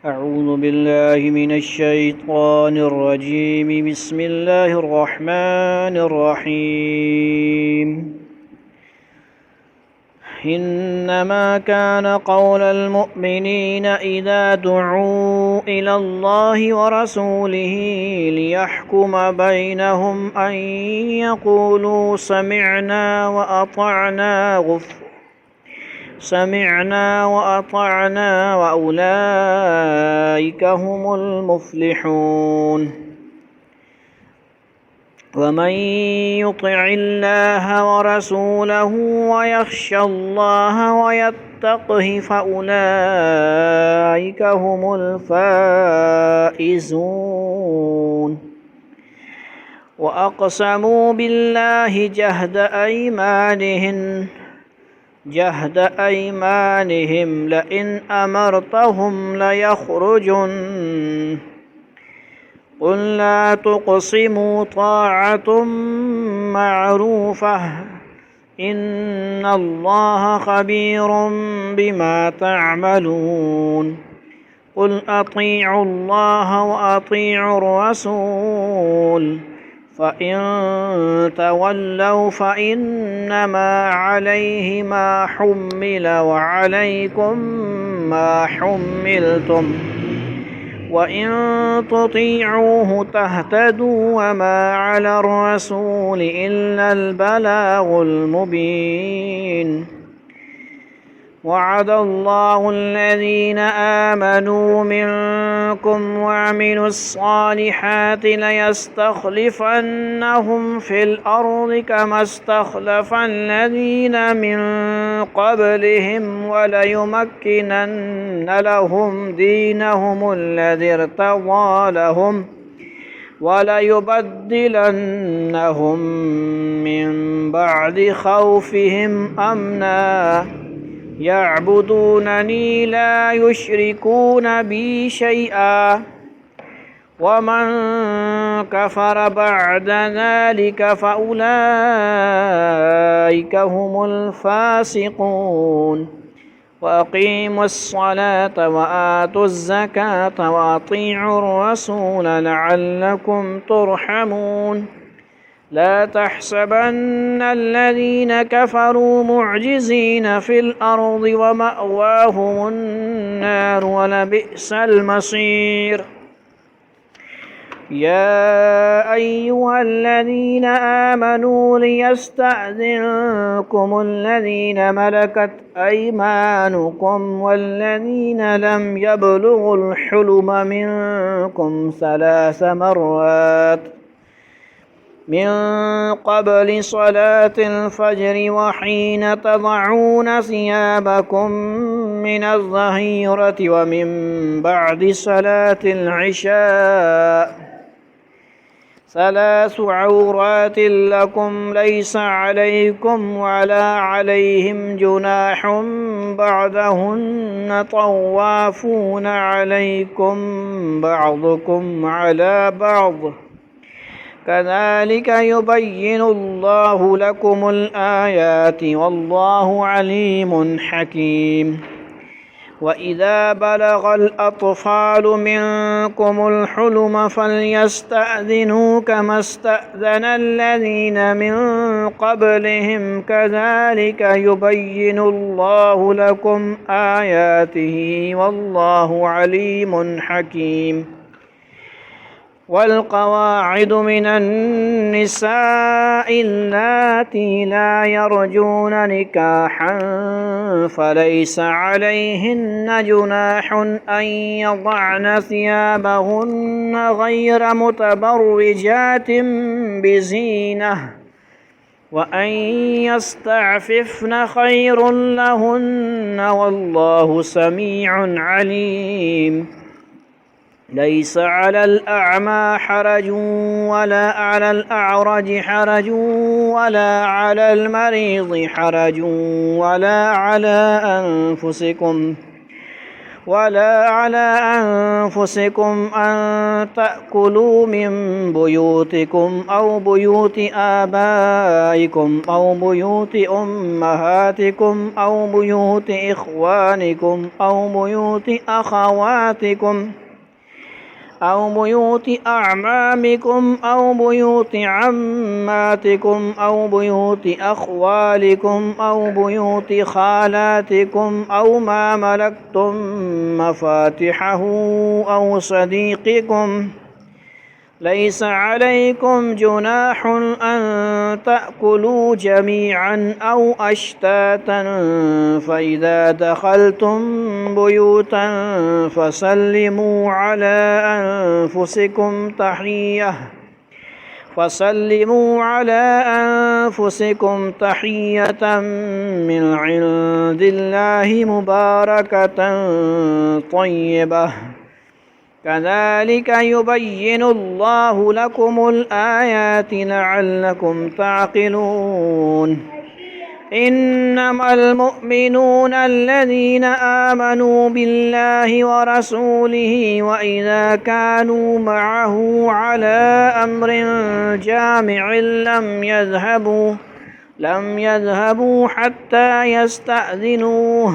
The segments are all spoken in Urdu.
أعوذ بالله من الشيطان الرجيم. بسم الله الرحمن الرحيم. إنما كان قول المؤمنين إذا دعوا إلى الله ورسوله ليحكم بينهم أن يقولوا سمعنا وأطعنا وأولئك هم المفلحون. ومن يطع الله ورسوله ويخشى الله ويتقه فأولئك هم الفائزون. وأقسموا بالله جهد أيمانهم لئن أمرتهم ليخرجن قل لا تقسموا طاعة معروفة إن الله خبير بما تعملون. قل أطيعوا الله وأطيعوا الرسول فإن تولوا فإنما عليه ما حمل وعليكم ما حملتم وإن تطيعوه تهتدوا وما على الرسول إلا البلاغ المبين. وعد الله الذين آمنوا منكم وعملوا الصالحات ليستخلفنهم في الأرض كما استخلف الذين من قبلهم وليمكنن لهم دينهم الذي ارتضى لهم وليبدلنهم من بعد خوفهم أمنا يعبدونني لا يشركون بي شيئا ومن كفر بعد ذلك فأولئك هم الفاسقون. وأقيموا الصلاة وآتوا الزكاة وأطيعوا الرسول لعلكم ترحمون. لا تحسبن الذين كفروا معجزين في الأرض ومأواهم النار ولبئس المصير. يا أيها الذين آمنوا ليستأذنكم الذين ملكت أيمانكم والذين لم يبلغوا الحلم منكم 3 مرات من قبل صلاة الفجر وحين تضعون ثيابكم من الظهيرة ومن بعد صلاة العشاء 3 عورات لكم ليس عليكم ولا عليهم جناح بعدهن طوافون عليكم بعضكم على بعض كذلك يبين الله لكم الآيات والله عليم حكيم. وإذا بلغ الأطفال منكم الحلم فليستأذنوا كما استأذن الذين من قبلهم كذلك يبين الله لكم آياته والله عليم حكيم. والقواعد من النساء اللاتي لا يرجون نكاحا فليس عليهن جناح أن يضعن ثيابهن غير متبرجات بزينة وأن يستعففن خير لهن والله سميع عليم. ليس على الأعمى حرج ولا على الأعرج حرج ولا على المريض حرج ولا على أنفسكم ولا على أنفسكم أن تأكلوا من بيوتكم أو بيوت آبائكم أو بيوت أمهاتكم أو بيوت إخوانكم أو بيوت أخواتكم أو بيوت أعمامكم أو بيوت عماتكم أو بيوت أخوالكم أو بيوت خالاتكم أو ما ملكتم مفاتحه أو صديقكم. ليس عليكم جناح أن تأكلوا جميعا أو أشتاتا فإذا دخلتم بيوتا فسلموا على أنفسكم تحية من عند الله مباركة طيبة كذلك يبين الله لكم الآيات لعلكم تعقلون. إنما المؤمنون الذين آمنوا بالله ورسوله وإذا كانوا معه على أمر جامع لم يذهبوا حتى يستأذنوه.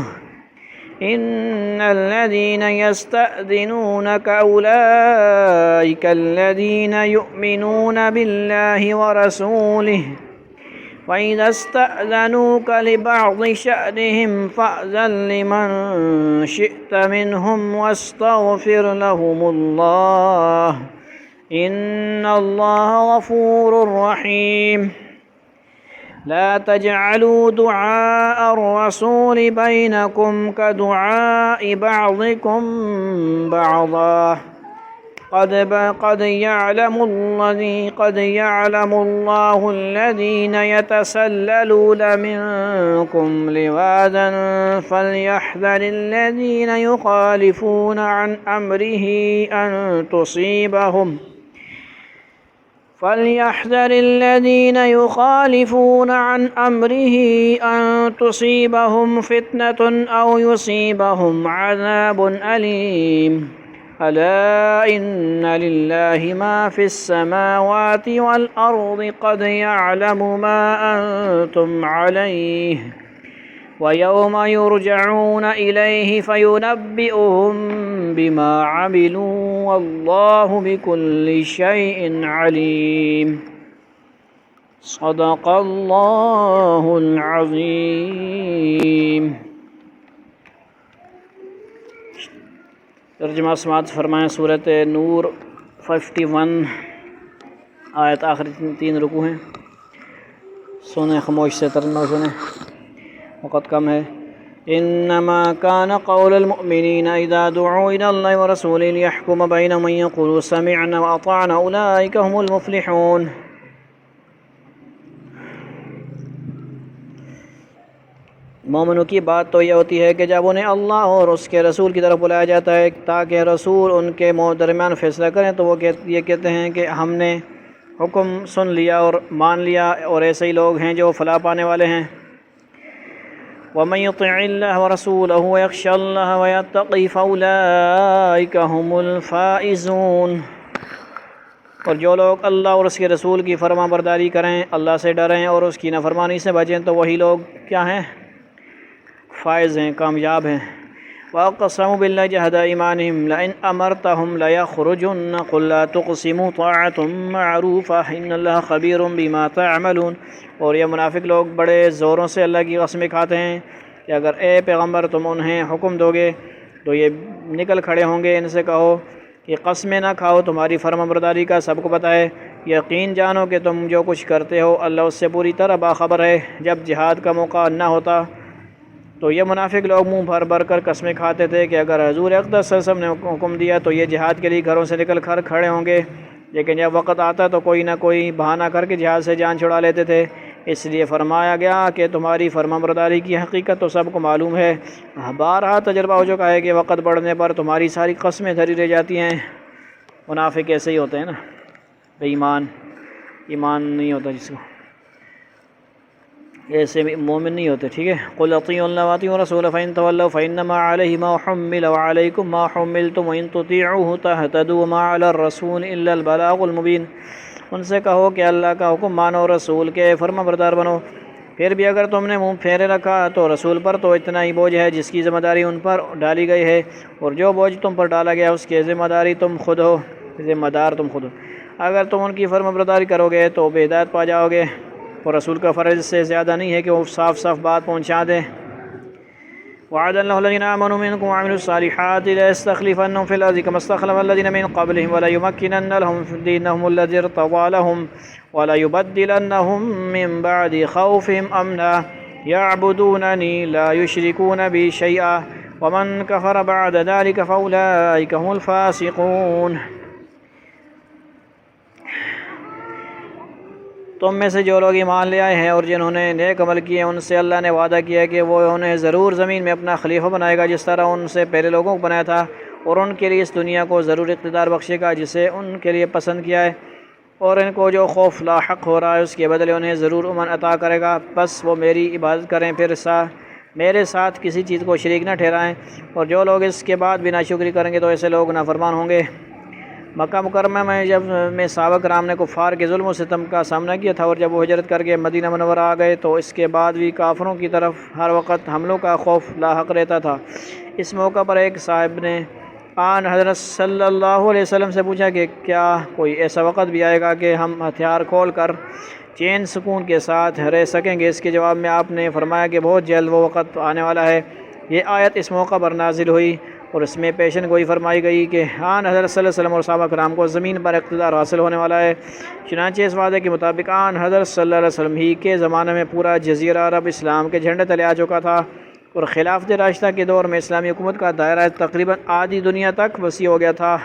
إن الذين يستأذنونك أولئك الذين يؤمنون بالله ورسوله وإذا استأذنوك لبعض شأنهم فأذن لمن شئت منهم واستغفر لهم الله إن الله غفور رحيم. لا تجعلوا دعاء الرسول بينكم كدعاء بعضكم بعضا قد يعلم الله الذين يتسللون منكم لواذا فليحذر الذين يخالفون عن أمره أن تصيبهم فتنة أو يصيبهم عذاب أليم. ألا إن لله ما في السماوات والأرض قد يعلم ما أنتم عليه ويوم يرجعون إليه فينبئهم بما عملوا والله بكل شيء عليم. صدق الله العظيم. ترجمہ سماعت فرمائیں صورت نور 51 آیت آخری 3 رکوع ہیں. سنیں خاموش سے ترجمہ سنیں، وقت کم ہے. انما كان قول المؤمنين اذا دعوا الى الله ورسوله ليحكم بينهم ان يقولوا سمعنا واطعنا اولئك هم المفلحون. مومنوں کی بات تو یہ ہوتی ہے کہ جب انہیں اللہ اور اس کے رسول کی طرف بلایا جاتا ہے تاکہ رسول ان کے درمیان فیصلہ کریں تو وہ یہ کہتے ہیں کہ ہم نے حکم سن لیا اور مان لیا، اور ایسے ہی لوگ ہیں جو فلاح پانے والے ہیں. وَمَن يُطِعِ اللَّهَ وَرَسُولَهُ وَيَخْشَ اللَّهَ وَيَتَّقِ فَأُولَٰئِكَ هُمُ الْفَائِزُونَ. اور جو لوگ اللہ اور اس کے رسول کی فرما برداری کریں، اللہ سے ڈریں اور اس کی نافرمانی سے بچیں تو وہی لوگ کیا ہیں؟ فائز ہیں، کامیاب ہیں. وَأَقْسَمُوا بِاللَّهِ جَهْدَ أَيْمَانِهِمْ لَئِنْ أَمَرْتَهُمْ لَيَخْرُجُنَّ قُل لَّا تُقْسِمُوا طَاعَةٌ مَّعْرُوفَةٌ إِنَّ اللَّهَ خَبِيرٌ بِمَا تَعْمَلُونَ. اور یہ منافق لوگ بڑے زوروں سے اللہ کی قسمیں کھاتے ہیں کہ اگر اے پیغمبر تم انہیں حکم دو گے تو یہ نکل کھڑے ہوں گے. ان سے کہو کہ قسمیں نہ کھاؤ، تمہاری فرما برداری کا سب کو پتہ ہے. یقین جانو کہ تم جو کچھ کرتے ہو اللہ اس سے پوری طرح باخبر ہے. جب جہاد کا موقع نہ ہوتا تو یہ منافق لوگ منہ بھر بھر کر قسمیں کھاتے تھے کہ اگر حضور اقدس صلی اللہ علیہ وسلم نے حکم دیا تو یہ جہاد کے لیے گھروں سے نکل کر کھڑے ہوں گے، لیکن جب وقت آتا تو کوئی نہ کوئی بہانہ کر کے جہاد سے جان چھڑا لیتے تھے. اس لیے فرمایا گیا کہ تمہاری فرما برداری کی حقیقت تو سب کو معلوم ہے. بارہا تجربہ ہو چکا ہے کہ وقت بڑھنے پر تمہاری ساری قسمیں دھری رہ جاتی ہیں. منافق ایسے ہی ہوتے ہیں نا، بے ایمان نہیں ہوتا جس کو. ایسے مومن نہیں ہوتے، ٹھیک ہے۔ قل اطیعوا اللہ واطیعوا الرسول فإن تولوا فإنما علیہ ما حمل وعلیکم ما حملتم وإن تطیعوہ تہتدوا وما علی الرسول الا البلاغ المبین۔ ان سے کہو کہ اللہ کا حکم مانو، رسول کے فرما بردار بنو، پھر بھی اگر تم نے منہ پھیرے رکھا تو رسول پر تو اتنا ہی بوجھ ہے جس کی ذمہ داری ان پر ڈالی گئی ہے، اور جو بوجھ تم پر ڈالا گیا اس کی ذمہ داری تم خود ہو، ذمہ دار تم خود ہو۔ اگر تم ان کی فرما برداری کرو گے تو بے ہدایت پا جاؤ گے، اور رسول کا فرض سے زیادہ نہیں ہے کہ وہ صاف صاف بات پہنچا دے۔ وعد اللہ الذین آمنوا منکم وعملوا الصالحات ليستخلفنهم في الأرض كما استخلف الذين من قبلهم وليمكنن لهم دينهم الذي ارتضى لهم وليبدلنهم من بعد خوفهم أمنا يعبدونني لا يشركون بي شيئا ومن كفر بعد ذلك فأولئك هم الفاسقون۔ تم میں سے جو لوگ ایمان لے آئے ہیں اور جنہوں نے نیک عمل کیے ان سے اللہ نے وعدہ کیا کہ وہ انہیں ضرور زمین میں اپنا خلیفہ بنائے گا جس طرح ان سے پہلے لوگوں کو بنایا تھا، اور ان کے لیے اس دنیا کو ضرور اقتدار بخشے گا جسے ان کے لیے پسند کیا ہے، اور ان کو جو خوف لاحق ہو رہا ہے اس کے بدلے انہیں ضرور امن عطا کرے گا۔ بس وہ میری عبادت کریں، پھر میرے ساتھ کسی چیز کو شریک نہ ٹھہرائیں، اور جو لوگ اس کے بعد بھی ناشکری کریں گے تو ایسے لوگ نافرمان ہوں گے۔ مکہ مکرمہ میں جب صحابہ کرام نے کفار کے ظلم و ستم کا سامنا کیا تھا، اور جب وہ ہجرت کر کے مدینہ منورہ آ گئے تو اس کے بعد بھی کافروں کی طرف ہر وقت حملوں کا خوف لاحق رہتا تھا۔ اس موقع پر ایک صاحب نے آن حضرت صلی اللہ علیہ وسلم سے پوچھا کہ کیا کوئی ایسا وقت بھی آئے گا کہ ہم ہتھیار کھول کر چین سکون کے ساتھ رہ سکیں گے؟ اس کے جواب میں آپ نے فرمایا کہ بہت جلد وہ وقت آنے والا ہے۔ یہ آیت اس موقع پر نازل ہوئی اور اس میں پیشن گوئی فرمائی گئی کہ آن حضرت صلی اللہ علیہ وسلم اور صحابہ کرام کو زمین پر اقتدار حاصل ہونے والا ہے۔ چنانچہ اس وعدے کے مطابق آن حضرت صلی اللہ علیہ وسلم ہی کے زمانے میں پورا جزیرہ عرب اسلام کے جھنڈے تلے آ چکا تھا، اور خلافت راشدہ کے دور میں اسلامی حکومت کا دائرہ تقریباً آدھی دنیا تک وسیع ہو گیا تھا۔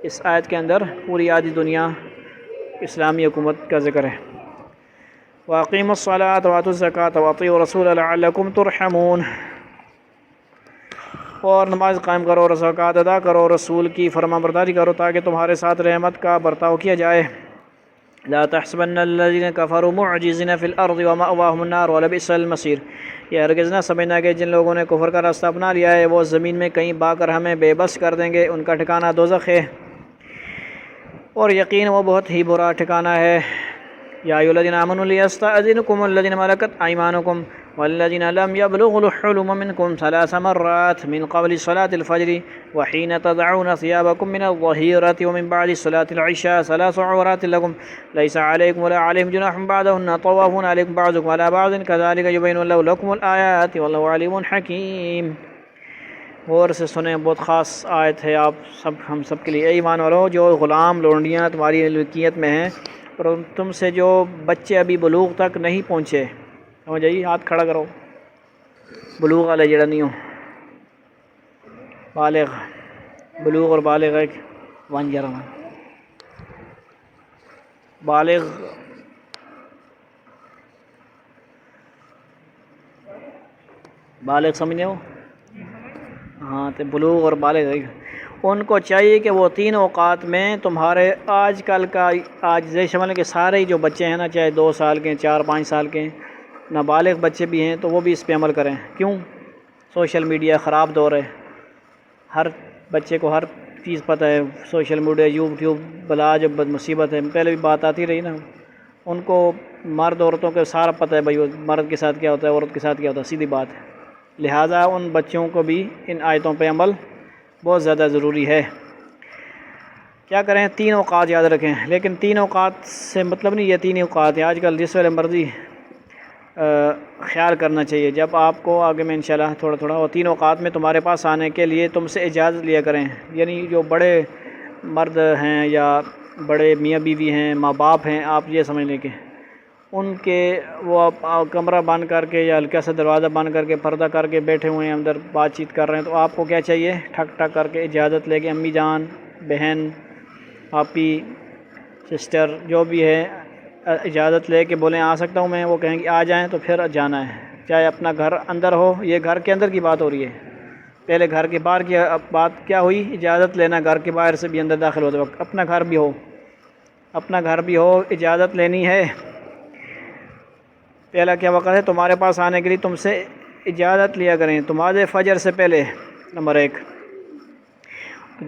اس آیت کے اندر پوری آدھی دنیا اسلامی حکومت کا ذکر ہے۔ وَأَقِيمُوا الصَّلَاةَ وَآتُوا الزَّكَاةَ وَأَطِيعُوا الرَّسُولَ لَعَلَّكُمْ تُرْحَمُونَ۔ اور نماز قائم کرو اور زکوٰۃ ادا کرو، رسول کی فرما برداری کرو تاکہ تمہارے ساتھ رحمت کا برتاؤ کیا جائے۔ لا تحسبن الذين كفروا معجزين في الارض ومأواهم النار ولبئس المصير۔ یہ ہرگز نہ سمجھنا کہ جن لوگوں نے کفر کا راستہ اپنا لیا ہے وہ زمین میں کہیں با کر ہمیں بے بس کر دیں گے، ان کا ٹھکانہ دوزخ ہے، اور یقین وہ بہت ہی برا ٹھکانہ ہے۔ یا ایھا الذین آمنوا لیستأذنکم الذین ملکت ایمانکم والذین لم یبلغوا الحلم منکم 3 مرات من قبل صلاة الفجر وحین تضعون ثیابکم من الظہیرة ومن بعد صلاة العشاء 3 عورات لکم لیس علیکم ولا علیہم جناح بعدہن طوافون علیکم بعضکم علی بعض کذلک یبین اللہ لکم الآیات واللہ علیم حکیم۔ غور سے سنیں، بہت خاص آیت ہے ہم سب کے لیے۔ اے ایمان والو، جو غلام لونڈیاں تمہاری ملکیت میں ہیں اور تم سے جو بچے ابھی بلوغ تک نہیں پہنچے، سمجھ آئی؟ ہاتھ کھڑا کرو، بلوغ والے جڑا نہیں ہو، بالغ، بلوغ اور بالغ ایک ون جرا بالغ سمجھنے ہو، ہاں تو بلوغ اور بالغ ایک۔ ان کو چاہیے کہ وہ 3 اوقات میں تمہارے آج کل کا زی شمل کے سارے ہی جو بچے ہیں نا، چاہے 2 سال کے 4-5 سال کے نابالغ بچے بھی ہیں، تو وہ بھی اس پہ عمل کریں۔ کیوں؟ سوشل میڈیا خراب دور ہے، ہر بچے کو ہر چیز پتہ ہے، سوشل میڈیا، یوٹیوب، بلا جو مصیبت ہے، پہلے بھی بات آتی رہی نا، ان کو مرد عورتوں کے سارا پتہ ہے، بھائی مرد کے ساتھ کیا ہوتا ہے، عورت کے ساتھ کیا ہوتا ہے، سیدھی بات ہے۔ لہٰذا ان بچوں کو بھی ان آیتوں پہ عمل بہت زیادہ ضروری ہے۔ کیا کریں؟ 3 اوقات یاد رکھیں، لیکن 3 اوقات سے مطلب نہیں یہ 3 اوقات ہیں، آج کل جس ویلے مرضی خیال کرنا چاہیے۔ جب آپ کو آگے میں انشاءاللہ تھوڑا تھوڑا وہ 3 اوقات میں تمہارے پاس آنے کے لیے تم سے اجازت لیا کریں، یعنی جو بڑے مرد ہیں یا بڑے میاں بیوی ہیں، ماں باپ ہیں، آپ یہ سمجھ لیں کہ ان کے وہ کمرہ بند کر کے یا ہلکا سا دروازہ بند کر کے پردہ کر کے بیٹھے ہوئے ہیں، اندر بات چیت کر رہے ہیں، تو آپ کو کیا چاہیے؟ ٹھک ٹھک کر کے اجازت لے کے امی جان، بہن، آپی، سسٹر جو بھی ہے، اجازت لے کے بولیں آ سکتا ہوں میں، وہ کہیں گے آ جائیں تو پھر جانا ہے، چاہے اپنا گھر اندر ہو، یہ گھر کے اندر کی بات ہو رہی ہے، پہلے گھر کے باہر کی بات کیا ہوئی؟ اجازت لینا گھر کے باہر سے بھی اندر داخل ہوتے وقت، اپنا گھر بھی ہو، اجازت لینی ہے۔ پہلا کیا وقت ہے تمہارے پاس آنے کے لیے تم سے اجازت لیا کریں نماز فجر سے پہلے، نمبر 1۔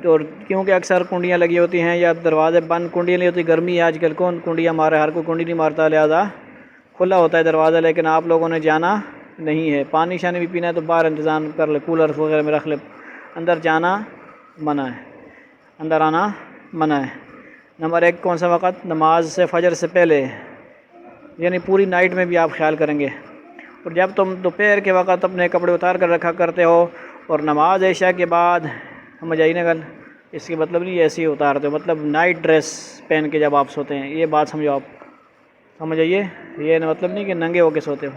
اور کیونکہ اکثر کنڈیاں لگی ہوتی ہیں یا دروازے بند، کنڈیاں نہیں ہوتی، گرمی ہے آج کل، کون کنڈیاں مارے، ہر کوئی کنڈی نہیں مارتا، لہٰذا کھلا ہوتا ہے دروازہ، لیکن آپ لوگوں نے جانا نہیں ہے۔ پانی شانی بھی پینا ہے تو باہر انتظام کر لے، کولر وغیرہ میں رکھ لے، اندر جانا منع ہے، اندر آنا منع ہے۔ نمبر 1 کون سا وقت؟ نماز سے فجر سے پہلے، یعنی پوری نائٹ میں بھی آپ خیال کریں گے۔ اور جب تم دوپہر کے وقت اپنے کپڑے اتار کر رکھا کرتے ہو اور نماز عشاء کے بعد، سمجھ آئی نا گل، اس کے مطلب نہیں ایسے ہی اتارتے ہو، مطلب نائٹ ڈریس پہن کے جب آپ سوتے ہیں، یہ بات سمجھو آپ، سمجھ آئیے، یہ مطلب نہیں کہ ننگے ہو کے سوتے ہو،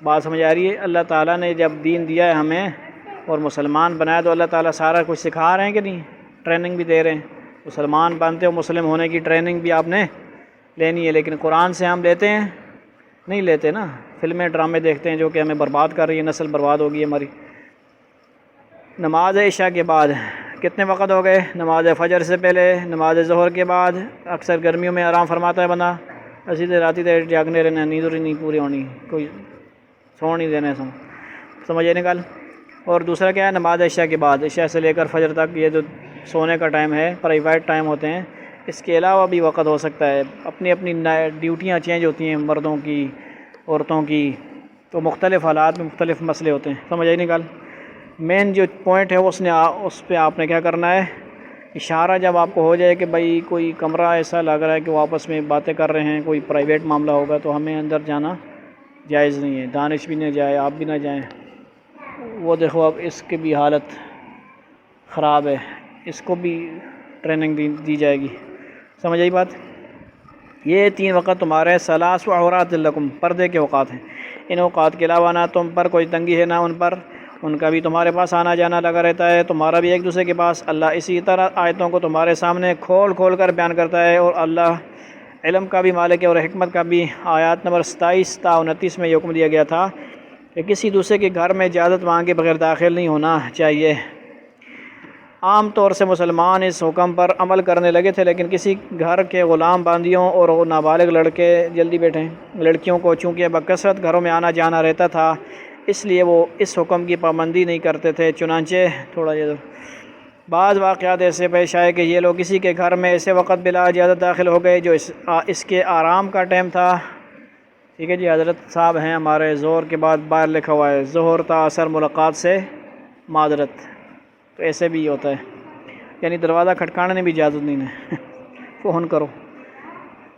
بات سمجھ آ رہی ہے؟ اللہ تعالیٰ نے جب دین دیا ہے ہمیں اور مسلمان بنایا تو اللہ تعالیٰ سارا کچھ سکھا رہے ہیں کہ نہیں، ٹریننگ بھی دے رہے ہیں۔ مسلمان بنتے ہو، مسلم ہونے کی ٹریننگ بھی آپ نے لینی ہے، لیکن قرآن سے ہم لیتے ہیں نہیں لیتے نا، فلمیں ڈرامے دیکھتے ہیں جو کہ ہمیں برباد کر رہی ہے، نسل برباد ہوگی ہماری۔ نماز عشاء کے بعد کتنے وقت ہو گئے؟ نماز فجر سے پہلے، نماز ظہر کے بعد، اکثر گرمیوں میں آرام فرماتا ہے بندہ، اسی دیر راتی دیر جاگنے رہنا، نیند نہیں پوری ہونی، کوئی سو نہیں دینے سمجھے نکال۔ اور دوسرا کیا ہے؟ نماز عشاء کے بعد، عشاء سے لے کر فجر تک یہ جو سونے کا ٹائم ہے، پرائیویٹ ٹائم ہوتے ہیں، اس کے علاوہ بھی وقت ہو سکتا ہے، اپنی اپنی ڈیوٹیاں چینج ہوتی ہیں مردوں کی، عورتوں کی، تو مختلف حالات میں مختلف مسئلے ہوتے ہیں، سمجھ آئی نکال۔ مین جو پوائنٹ ہے اس پہ آپ نے کیا کرنا ہے، اشارہ جب آپ کو ہو جائے کہ بھائی کوئی کمرہ ایسا لگ رہا ہے کہ وہ آپس میں باتیں کر رہے ہیں، کوئی پرائیویٹ معاملہ ہوگا، تو ہمیں اندر جانا جائز نہیں ہے، دانش بھی نہ جائے، آپ بھی نہ جائیں۔ وہ دیکھو اب اس کی بھی حالت خراب ہے، اس کو بھی ٹریننگ دی جائے گی، سمجھ آئی بات؟ یہ 3 وقت تمہارے ثلاث عورات لکم، پردے کے اوقات ہیں، ان اوقات کے علاوہ نہ تم پر کوئی تنگی ہے نہ ان پر، ان کا بھی تمہارے پاس آنا جانا لگا رہتا ہے، تمہارا بھی ایک دوسرے کے پاس۔ اللہ اسی طرح آیتوں کو تمہارے سامنے کھول کھول کر بیان کرتا ہے، اور اللہ علم کا بھی مالک ہے اور حکمت کا بھی۔ آیات نمبر 27 تا 29 میں یہ حکم دیا گیا تھا کہ کسی دوسرے کے گھر میں اجازت مانگے بغیر داخل نہیں ہونا چاہیے۔ عام طور سے مسلمان اس حکم پر عمل کرنے لگے تھے، لیکن کسی گھر کے غلام باندیوں اور نابالغ لڑکے جلدی بیٹھیں لڑکیوں کو چونکہ بکثرت گھروں میں آنا جانا رہتا تھا، اس لیے وہ اس حکم کی پابندی نہیں کرتے تھے۔ چنانچہ تھوڑا بعض واقعات ایسے پیش آئے کہ یہ لوگ کسی کے گھر میں ایسے وقت بلا اجازت داخل ہو گئے جو اس کے آرام کا ٹائم تھا۔ ٹھیک ہے جی، حضرت صاحب ہیں ہمارے، ظہر کے بعد باہر لکھا ہوا ہے ظہر تا اثر ملاقات سے معذرت، تو ایسے بھی ہوتا ہے، یعنی دروازہ کھٹکانے میں بھی اجازت نہیں ہے، فون کرو،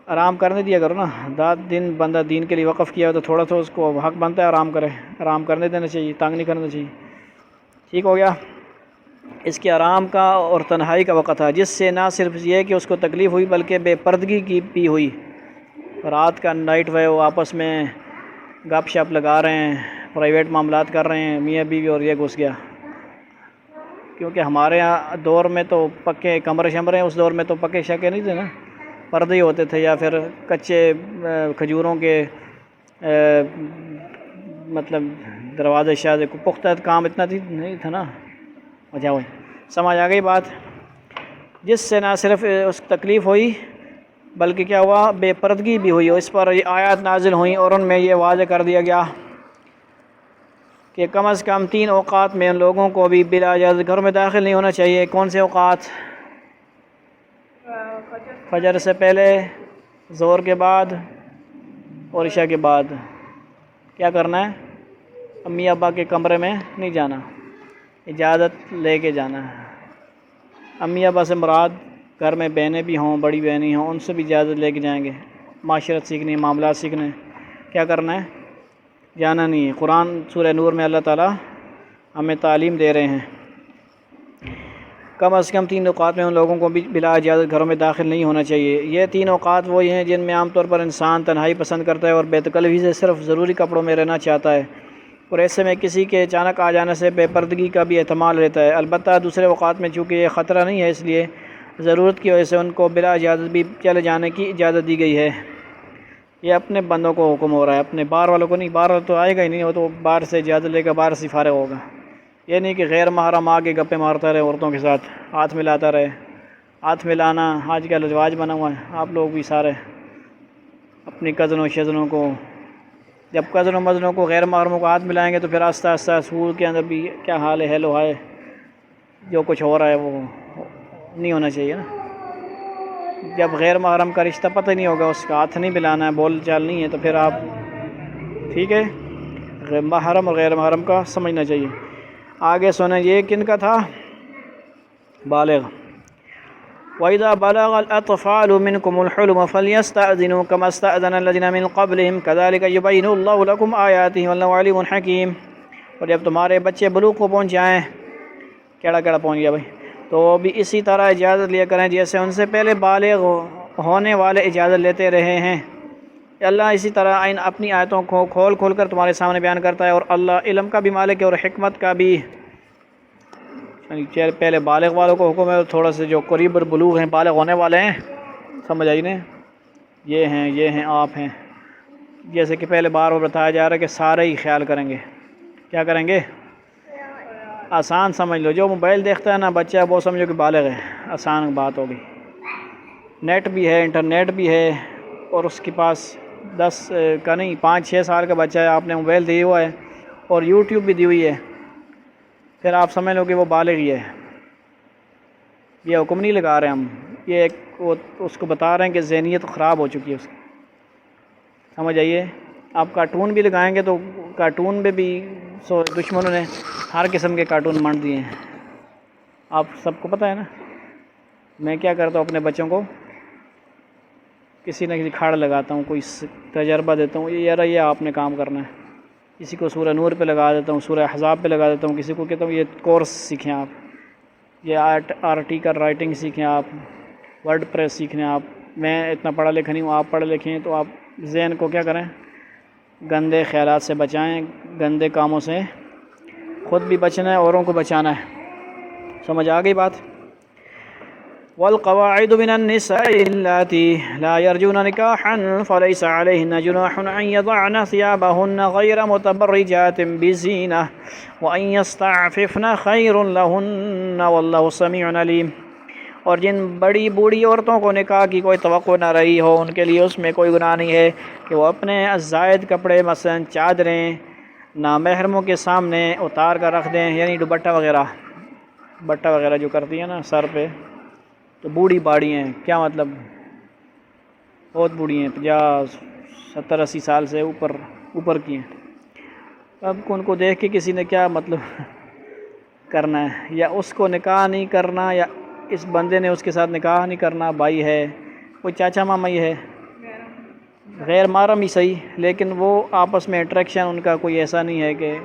آرام کرنے دیا کرو نا، دن بندہ دین کے لیے وقف کیا ہو تو تھوڑا تو اس کو حق بنتا ہے آرام کرے، آرام کرنے دینا چاہیے، تانگ نہیں کرنا چاہیے۔ ٹھیک ہو گیا؟ اس کے آرام کا اور تنہائی کا وقت تھا، جس سے نہ صرف یہ کہ اس کو تکلیف ہوئی بلکہ بے پردگی کی بھی ہوئی۔ رات کا نائٹ وہ آپس میں گپ شپ لگا رہے ہیں، پرائیویٹ معاملات کر رہے ہیں، میاں بیوی، اور یہ گھس گیا، کیونکہ ہمارے یہاں دور میں تو پکے کمرے شمرے، اس دور میں تو پکے شکے نہیں تھے نا، پردے ہی ہوتے تھے، یا پھر کچے کھجوروں کے مطلب دروازے شاید، پختہ کام اتنا نہیں تھا نا، وجہ ہوئی، سمجھ آ گئی بات؟ جس سے نہ صرف اس تکلیف ہوئی بلکہ کیا ہوا، بے پردگی بھی ہوئی، اور اس پر یہ آیات نازل ہوئیں اور ان میں یہ واضح کر دیا گیا کہ کم از کم 3 اوقات میں ان لوگوں کو بھی بلا اجازت گھر میں داخل نہیں ہونا چاہیے۔ کون سے اوقات؟ فجر سے پہلے، ظہر کے بعد اور عشاء کے بعد۔ کیا کرنا ہے؟ امی ابا کے کمرے میں نہیں جانا، اجازت لے کے جانا ہے۔ امی ابا سے مراد گھر میں بہنیں بھی ہوں، بڑی بہنیں ہوں، ان سے بھی اجازت لے کے جائیں گے، معاشرت سیکھنی، معاملات سیکھنے، کیا کرنا ہے؟ جانا نہیں ہے۔ قرآن سورہ نور میں اللہ تعالیٰ ہمیں تعلیم دے رہے ہیں، کم از کم 3 اوقات میں ان لوگوں کو بھی بلا اجازت گھروں میں داخل نہیں ہونا چاہیے۔ یہ 3 اوقات وہی ہیں جن میں عام طور پر انسان تنہائی پسند کرتا ہے اور بے تکلفی سے صرف ضروری کپڑوں میں رہنا چاہتا ہے، اور ایسے میں کسی کے اچانک آ جانے سے بے پردگی کا بھی احتمال رہتا ہے۔ البتہ دوسرے اوقات میں چونکہ یہ خطرہ نہیں ہے، اس لیے ضرورت کی وجہ سے ان کو بلا اجازت بھی چلے جانے کی اجازت دی گئی ہے۔ یہ اپنے بندوں کو حکم ہو رہا ہے، اپنے باہر والوں کو نہیں، باہر والوں تو آئے گا ہی نہیں، وہ تو باہر سے اجازت لے کر باہر سے فارغ ہوگا۔ یہ نہیں کہ غیر محرم آ کے گپے مارتا رہے عورتوں کے ساتھ، ہاتھ ملاتا رہے۔ ہاتھ ملانا آج کل رواج بنا ہوا ہے، آپ لوگ بھی سارے اپنی کزنوں شزنوں کو جب کزن و مزنوں کو غیر محرموں کو ہاتھ ملائیں گے تو پھر آہستہ آہستہ اسکول کے اندر بھی کیا حال ہے، ہیلو ہائے جو کچھ ہو رہا ہے وہ نہیں ہونا چاہیے نا۔ جب غیر محرم کا رشتہ پتہ نہیں ہوگا، اس کا ہاتھ نہیں ملانا ہے، بول چال نہیں ہے، تو پھر آپ ٹھیک ہے محرم اور غیر محرم کا سمجھنا چاہیے۔ آگے سنیں، یہ کن کا تھا؟ بالغ۔ وَإِذَا بَلَغَ الْأَطْفَالُ مِنْكُمُ الْحُلُمَ فَلْيَسْتَأْذِنُوا كَمَا اسْتَأْذَنَ الَّذِينَ مِنْ قَبْلِهِمْ كَذَلِكَ يُبَيِّنُ اللَّهُ لَكُمْ آيَاتِهِ وَاللَّهُ عَلِيمٌ حَكِيمٌ۔ اور جب تمہارے بچے بلوغ کو پہنچ جائیں، کیڑا پہنچ گیا بھائی، تو بھی اسی طرح اجازت لیا کریں جیسے ان سے پہلے بالغ ہونے والے اجازت لیتے رہے ہیں۔ اللہ اسی طرح اپنی آیتوں کو کھول کھول کر تمہارے سامنے بیان کرتا ہے، اور اللہ علم کا بھی مالک ہے اور حکمت کا بھی۔ پہلے بالغ والوں کو حکم ہے، تھوڑا سے جو قریب البلوغ ہیں، بالغ ہونے والے ہیں، سمجھ آئی نا، یہ ہیں آپ ہیں، جیسے کہ پہلے بار بتایا جا رہا ہے کہ سارے ہی خیال کریں گے۔ کیا کریں گے؟ آسان سمجھ لو، جو موبائل دیکھتا ہے نا بچہ وہ سمجھو کہ بالغ ہے، آسان بات ہوگی۔ نیٹ بھی ہے، انٹرنیٹ بھی ہے، اور اس کے پاس 10 کا نہیں 5-6 سال کا بچہ ہے، آپ نے موبائل دی ہوا ہے اور یوٹیوب بھی دی ہوئی ہے، پھر آپ سمجھ لو کہ وہ بالغ ہی ہے۔ یہ حکم نہیں لگا رہے ہم، یہ اس کو بتا رہے ہیں کہ ذہنیت خراب ہو چکی ہے اس کی، سمجھ آئیے۔ آپ کارٹون بھی لگائیں گے تو کارٹون میں بھی دشمنوں نے ہر قسم کے کارٹون منڈ دیے ہیں، آپ سب کو پتہ ہے نا۔ میں کیا کرتا ہوں اپنے بچوں کو کسی نہ کسی کھاڑ لگاتا ہوں، کوئی تجربہ دیتا ہوں، یہ آپ نے کام کرنا ہے۔ کسی کو سورہ نور پہ لگا دیتا ہوں، سورہ احزاب پہ لگا دیتا ہوں، کسی کو کہتا ہوں یہ کورس سیکھیں آپ، یہ آرٹیکل رائٹنگ سیکھیں آپ، ورڈ پریس سیکھیں آپ۔ میں اتنا پڑھا لکھا نہیں ہوں، آپ پڑھے لکھیں ہیں، تو آپ ذہن کو کیا کریں، گندے خیالات سے بچائیں، گندے کاموں سے خود بھی بچنا ہے، اوروں کو بچانا ہے۔ سمجھ آ گئی بات؟ والقواعد من النساء اللاتي لا يرجون نكاحا فليس عليهن جناح أن يضعن ثيابهن غير متبرجات بزينة وأن يستعففن خير لهن والله سميع عليم۔ اور جن بڑی بوڑھی عورتوں کو نکاح کی کوئی توقع نہ رہی ہو، ان کے لیے اس میں کوئی گناہ نہیں ہے کہ وہ اپنے زائد کپڑے مثلا چادریں نامحرموں کے سامنے اتار کر رکھ دیں، یعنی دوپٹہ وغیرہ جو کرتی ہیں نا سر پہ، تو بوڑھی باڑی ہیں، کیا مطلب بہت بوڑھی ہیں، 50-70-80 سال سے اوپر کی ہیں۔ اب ان کو دیکھ کے کسی نے کیا مطلب کرنا ہے، یا اس کو نکاح نہیں کرنا، یا اس بندے نے اس کے ساتھ نکاح نہیں کرنا، بھائی ہے، کوئی چاچا ماما ہی ہے، غیر محرم ہی صحیح، لیکن وہ آپس میں اٹریکشن ان کا کوئی ایسا نہیں ہے کہ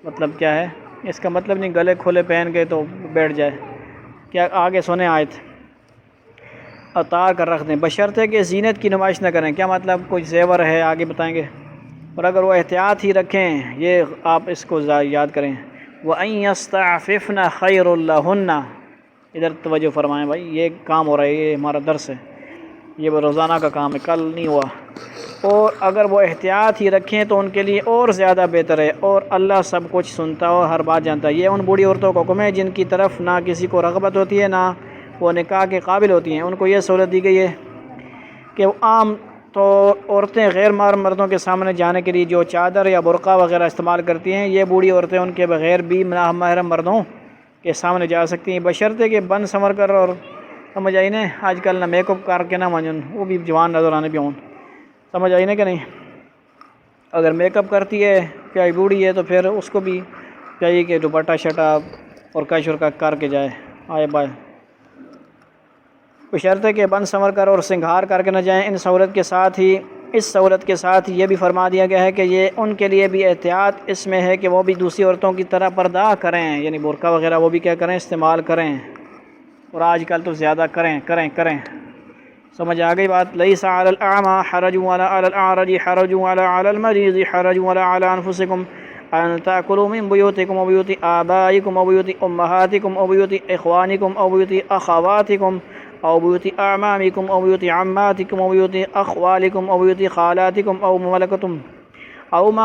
مطلب کیا ہے، اس کا مطلب نہیں گلے کھولے پہن کے تو بیٹھ جائے۔ کیا آگے سنیں آیت، اتار کر رکھ دیں، بشرطے کہ زینت کی نمائش نہ کریں۔ کیا مطلب؟ کوئی زیور ہے، آگے بتائیں گے، اور اگر وہ احتیاط ہی رکھیں، یہ آپ اس کو یاد کریں، وَأَن يَسْتَعْفِفْنَ خَيْرٌ لَهُنَّ، ادھر توجہ فرمائیں بھائی، یہ کام ہو رہا ہے، یہ ہمارا درس ہے، یہ روزانہ کا کام ہے، کل نہیں ہوا۔ اور اگر وہ احتیاط ہی رکھیں تو ان کے لیے اور زیادہ بہتر ہے، اور اللہ سب کچھ سنتا ہو، ہر بات جانتا ہے۔ یہ ان بوڑھی عورتوں کو حکم ہے جن کی طرف نہ کسی کو رغبت ہوتی ہے، نہ وہ نکاح کے قابل ہوتی ہیں، ان کو یہ سہولت دی گئی ہے کہ وہ عام تو عورتیں غیر محرم مردوں کے سامنے جانے کے لیے جو چادر یا برقع وغیرہ استعمال کرتی ہیں، یہ بوڑھی عورتیں ان کے بغیر بھی نامحرم مردوں کے سامنے جا سکتی ہیں، بشرطے کہ بن سنور کر، اور سمجھ آئی نا، آج کل نہ میک اپ کر کے نہ منجن، وہ بھی جوان نظر آنے بھی ہوں، سمجھ آئی نا کہ نہیں۔ اگر میک اپ کرتی ہے کیا بوڑھی ہے تو پھر اس کو بھی چاہیے کہ دوپٹہ شٹا اور کا کر کے جائے، آئے بائے، بشرطے کہ بن سنور کر اور سنگھار کر کے نہ جائیں۔ اس سہولت کے ساتھ یہ بھی فرما دیا گیا ہے کہ یہ ان کے لیے بھی احتیاط اس میں ہے کہ وہ بھی دوسری عورتوں کی طرح پردہ کریں، یعنی برقع وغیرہ وہ بھی کیا کریں، استعمال کریں، اور آج کل تو زیادہ کریں۔ سمجھ آ گئی بات؟ لیس علی الاعمى حرج ولا علی الاعرج حرج ولا علی المریض حرج ولا علی انفسکم ان تاکلوا من بیوتکم وبیوت آبائکم وبیوت امہاتکم وبیوت اخوانکم وبیوت اخواتکم او بیوت اعمامکم وبیوت عماتکم وبیوت اخوالکم وبیوت خالاتکم او ما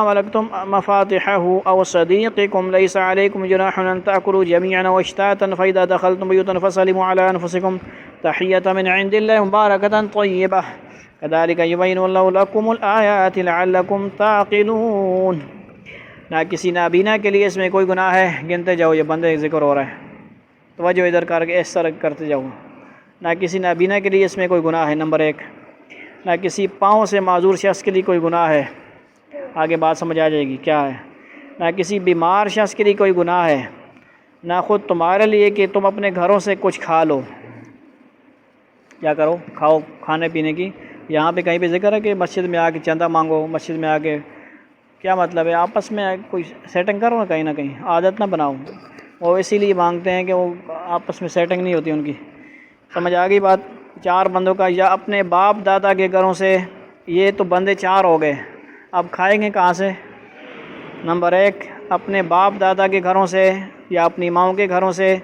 ملکتم مفاتحه او صدیقکم لیس علیکم جناح ان تاکلوا جميعا واشتاتا فاذا دخلتم بیوتا فسلموا علی انفسکم تحیۃ من عند اللہ مبارکۃ طیبہ۔ کذالک یبین اللہ لکم الآیات لعلکم تعقلون۔ نہ کسی نابینا کے لیے اس میں کوئی گناہ ہے، گنتے جاؤ، یہ بندے ذکر ہو رہا ہے، توجہ ادھر کر کے اس طرح کرتے جاؤ۔ نہ کسی نابینا کے لیے اس میں کوئی گناہ ہے، نمبر 1۔ نہ کسی پاؤں سے معذور شخص کے لیے کوئی گناہ ہے، آگے بات سمجھ آ جائے گی کیا ہے۔ نہ کسی بیمار شخص کے لیے کوئی گناہ ہے، نہ خود تمہارے لیے کہ تم اپنے گھروں سے کچھ کھا لو، کیا کرو، کھاؤ، کھانے پینے کی۔ یہاں پہ کہیں پہ ذکر ہے کہ مسجد میں آ کے چندہ مانگو، مسجد میں آ کے، کیا مطلب ہے؟ آپس میں کوئی سیٹنگ کرو نا، کہیں نہ کہیں عادت نہ بناؤ۔ وہ اسی لیے مانگتے ہیں کہ وہ آپس میں سیٹنگ نہیں ہوتی ان کی، سمجھ آ گئی بات۔ 4 بندوں کا، یا اپنے باپ دادا کے گھروں سے، یہ تو بندے 4 ہو گئے، اب کھائیں گے کہاں سے؟ نمبر 1 اپنے باپ دادا کے گھروں سے، یا اپنی ماؤں کے گھروں سے،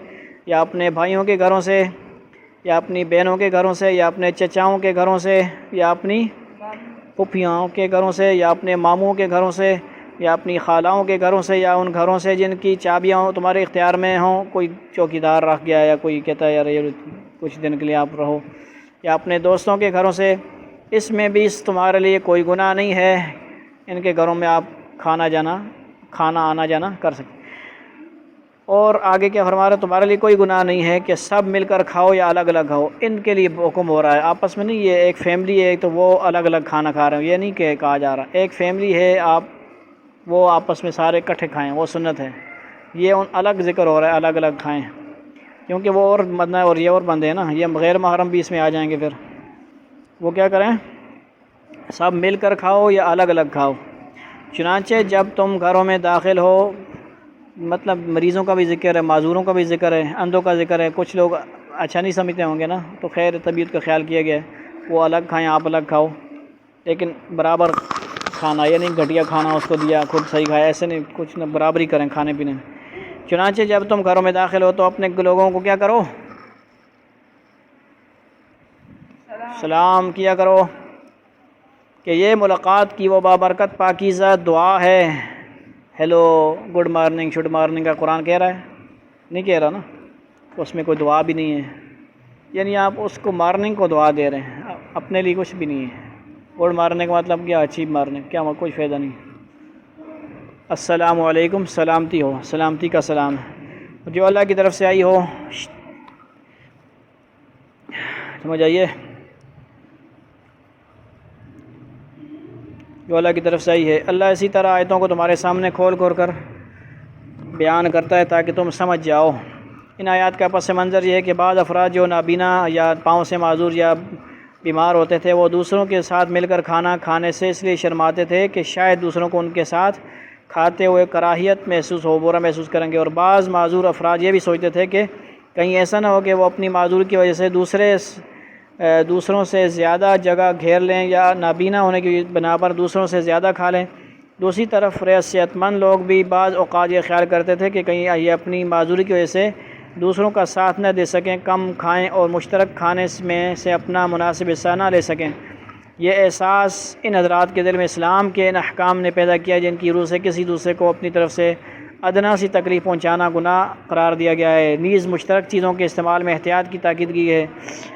یا اپنے بھائیوں کے گھروں سے، یا اپنی بہنوں کے گھروں سے، یا اپنے چچاؤں کے گھروں سے، یا اپنی پھوپھیاؤں کے گھروں سے، یا اپنے ماموں کے گھروں سے، یا اپنی خالاؤں کے گھروں سے، یا ان گھروں سے جن کی چابیاں تمہارے اختیار میں ہوں، کوئی چوکیدار رکھ گیا یا کوئی کہتا ہے یار یہ کچھ دن کے لیے آپ رہو، یا اپنے دوستوں کے گھروں سے۔ اس میں بھی تمہارے لیے کوئی گناہ نہیں ہے، ان کے گھروں میں آپ کھانا آنا جانا کر سکتے۔ اور آگے کیا فرما رہا ہے؟ تمہارے لیے کوئی گناہ نہیں ہے کہ سب مل کر کھاؤ یا الگ الگ کھاؤ، ان کے لیے حکم ہو رہا ہے، آپس میں نہیں۔ یہ ایک فیملی ہے تو وہ الگ الگ کھانا کھا رہے ہیں، یہ نہیں کہ کہا جا رہا ایک فیملی ہے وہ آپس میں سارے اکٹھے کھائیں، وہ سنت ہے۔ یہ ان الگ ذکر ہو رہا ہے، الگ الگ کھائیں، کیونکہ وہ اور بندہ اور یہ اور بندے ہیں نا، یہ غیر محرم بھی اس میں آ جائیں گے، پھر وہ کیا کریں؟ سب مل کر کھاؤ یا الگ الگ کھاؤ۔ چنانچہ جب تم گھروں میں داخل ہو، مطلب مریضوں کا بھی ذکر ہے، معذوروں کا بھی ذکر ہے، اندھوں کا ذکر ہے۔ کچھ لوگ اچھا نہیں سمجھتے ہوں گے نا، تو خیر طبیعت کا خیال کیا گیا ہے، وہ الگ کھائیں، آپ الگ کھاؤ، لیکن برابر کھانا، یہ نہیں گھٹیا کھانا اس کو دیا خود صحیح کھایا، ایسے نہیں، کچھ نہ برابری کریں کھانے پینے میں۔ چنانچہ جب تم گھروں میں داخل ہو تو اپنے لوگوں کو کیا کرو؟ سلام کیا کرو، کہ یہ ملاقات کی وہ بابرکت پاکیزہ دعا ہے۔ Hello, good morning, should morning کا قرآن کہہ رہا ہے؟ نہیں کہہ رہا نا، اس میں کوئی دعا بھی نہیں ہے، یعنی آپ اس کو مارننگ کو دعا دے رہے ہیں، اپنے لیے کچھ بھی نہیں ہے۔ گڈ مارننگ کا مطلب کیا؟ اچھی مارننگ، کیا کوئی فائدہ نہیں۔ السلام علیکم، سلامتی ہو، سلامتی کا سلام ہے، جو اللہ کی طرف سے آئی ہو، سمجھ آئیے، جو اللہ کی طرف سے آئی ہے۔ اللہ اسی طرح آیتوں کو تمہارے سامنے کھول کر بیان کرتا ہے تاکہ تم سمجھ جاؤ۔ ان آیات کا پس منظر یہ ہے کہ بعض افراد جو نابینا یا پاؤں سے معذور یا بیمار ہوتے تھے، وہ دوسروں کے ساتھ مل کر کھانا کھانے سے اس لیے شرماتے تھے کہ شاید دوسروں کو ان کے ساتھ کھاتے ہوئے کراہیت محسوس ہو، برا محسوس کریں گے۔ اور بعض معذور افراد یہ بھی سوچتے تھے کہ کہیں ایسا نہ ہو کہ وہ اپنی معذور کی وجہ سے دوسروں سے زیادہ جگہ گھیر لیں، یا نابینا ہونے کی بنا پر دوسروں سے زیادہ کھا لیں۔ دوسری طرف صحت مند لوگ بھی بعض اوقات یہ خیال کرتے تھے کہ کہیں یہ اپنی معذوری کی وجہ سے دوسروں کا ساتھ نہ دے سکیں، کم کھائیں اور مشترک کھانے میں سے اپنا مناسب حصہ نہ لے سکیں۔ یہ احساس ان حضرات کے دل میں اسلام کے ان احکام نے پیدا کیا جن کی روح سے کسی دوسرے کو اپنی طرف سے ادنا سی تکلیف پہنچانا گناہ قرار دیا گیا ہے۔ نیز مشترک چیزوں کے استعمال میں احتیاط کی تاکید کی ہے۔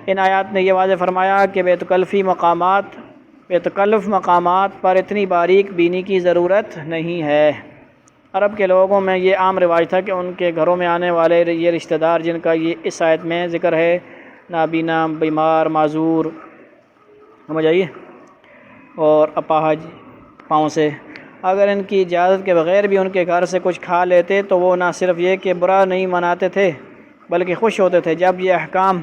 ان آیات نے یہ واضح فرمایا کہ بے تکلف مقامات پر اتنی باریک بینی کی ضرورت نہیں ہے۔ عرب کے لوگوں میں یہ عام رواج تھا کہ ان کے گھروں میں آنے والے یہ رشتہ دار جن کا یہ اس آیت میں ذکر ہے، نابینا، بیمار، معذور، سمجھ آئیے، اور اپاہج پاؤں سے، اگر ان کی اجازت کے بغیر بھی ان کے گھر سے کچھ کھا لیتے تو وہ نہ صرف یہ کہ برا نہیں مناتے تھے بلکہ خوش ہوتے تھے۔ جب یہ احکام